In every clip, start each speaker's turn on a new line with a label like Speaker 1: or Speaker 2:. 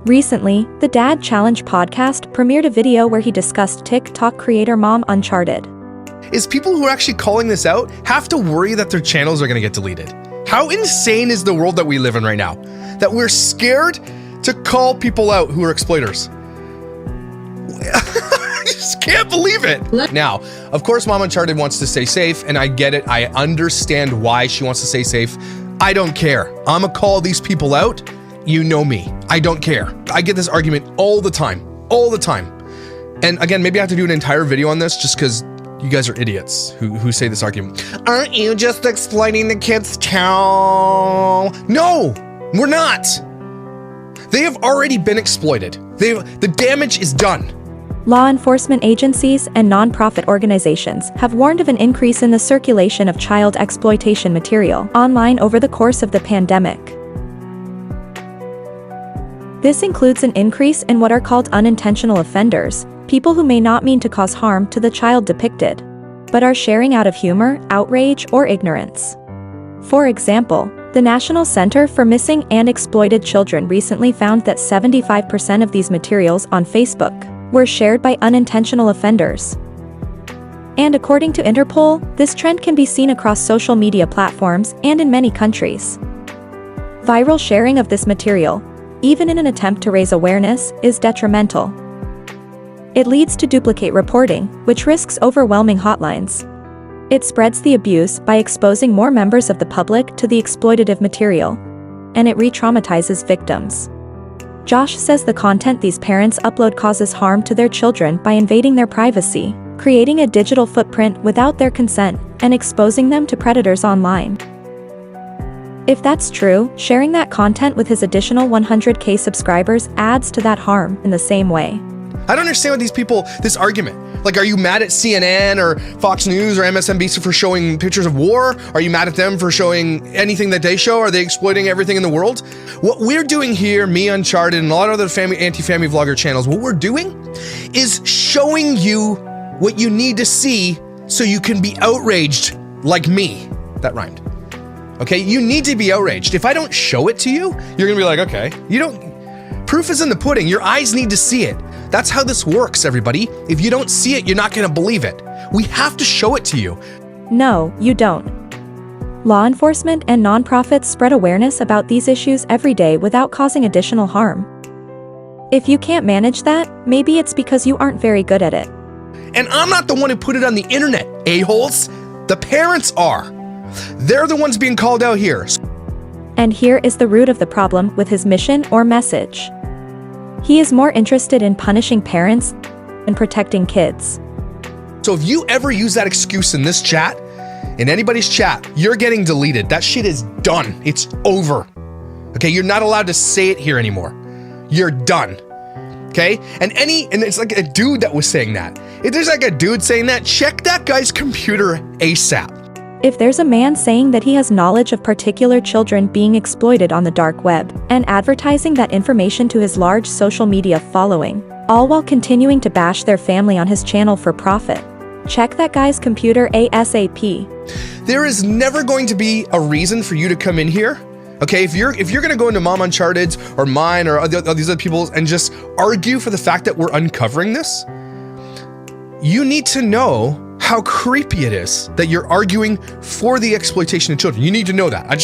Speaker 1: Recently, the Dad Challenge podcast premiered a video where he discussed TikTok creator Mom Uncharted.
Speaker 2: Is people who are actually calling this out have to worry that their channels are going to get deleted? How insane is the world that we live in right now? That we're scared to call people out who are exploiters. I just can't believe it. Now, of course, Mom Uncharted wants to stay safe, and I get it. I understand why she wants to stay safe. I don't care. I'm gonna call these people out. You know me. I don't care. I get this argument all the time. And again, maybe I have to do an entire video on this just because you guys are idiots who say this argument. Aren't you just exploiting the kids' town? No, we're not. They have already been exploited. The damage is done.
Speaker 1: Law enforcement agencies and nonprofit organizations have warned of an increase in the circulation of child exploitation material online over the course of the pandemic. This includes an increase in what are called unintentional offenders, people who may not mean to cause harm to the child depicted, but are sharing out of humor, outrage, or ignorance. For example, the National Center for Missing and Exploited Children recently found that 75% of these materials on Facebook were shared by unintentional offenders. And according to Interpol, this trend can be seen across social media platforms and in many countries. Viral sharing of this material, even in an attempt to raise awareness, is detrimental. It leads to duplicate reporting, which risks overwhelming hotlines. It spreads the abuse by exposing more members of the public to the exploitative material, and it re-traumatizes victims. Josh says the content these parents upload causes harm to their children by invading their privacy, creating a digital footprint without their consent, and exposing them to predators online. If that's true, sharing that content with his additional 100K subscribers adds to that harm in the same way.
Speaker 2: I don't understand this argument. Like, are you mad at CNN or Fox News or MSNBC for showing pictures of war? Are you mad at them for showing anything that they show? Are they exploiting everything in the world? What we're doing here, me, Uncharted, and a lot of other anti-family vlogger channels, what we're doing is showing you what you need to see so you can be outraged like me. That rhymed. Okay, you need to be outraged. If I don't show it to you, you're gonna be like, okay, proof is in the pudding. Your eyes need to see it. That's how this works, everybody. If you don't see it, you're not gonna believe it. We have to show it to you.
Speaker 1: No, you don't. Law enforcement and nonprofits spread awareness about these issues every day without causing additional harm. If you can't manage that, maybe it's because you aren't very good at it.
Speaker 2: And I'm not the one who put it on the internet, a-holes. The parents are. They're the ones being called out here.
Speaker 1: And here is the root of the problem with his mission or message. He is more interested in punishing parents and protecting kids.
Speaker 2: So if you ever use that excuse in this chat, in anybody's chat, you're getting deleted. That shit is done. It's over. Okay, you're not allowed to say it here anymore. You're done. Okay? And it's like a dude that was saying that. If there's like a dude saying that, check that guy's computer ASAP.
Speaker 1: If there's a man saying that he has knowledge of particular children being exploited on the dark web, and advertising that information to his large social media following, all while continuing to bash their family on his channel for profit, check that guy's computer ASAP.
Speaker 2: There is never going to be a reason for you to come in here. Okay, if you're gonna go into Mom Uncharted's or mine or these other people's and just argue for the fact that we're uncovering this, you need to know how creepy it is that you're arguing for the exploitation of children. You need to know that. I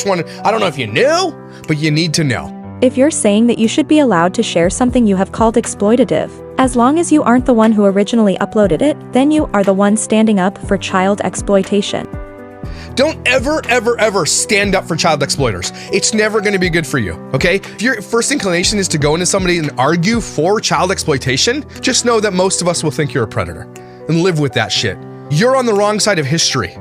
Speaker 2: don't know if you knew, but you need to know.
Speaker 1: If you're saying that you should be allowed to share something you have called exploitative, as long as you aren't the one who originally uploaded it, then you are the one standing up for child exploitation.
Speaker 2: Don't ever stand up for child exploiters. It's never gonna be good for you, okay? If your first inclination is to go into somebody and argue for child exploitation, just know that most of us will think you're a predator and live with that shit. You're on the wrong side of history.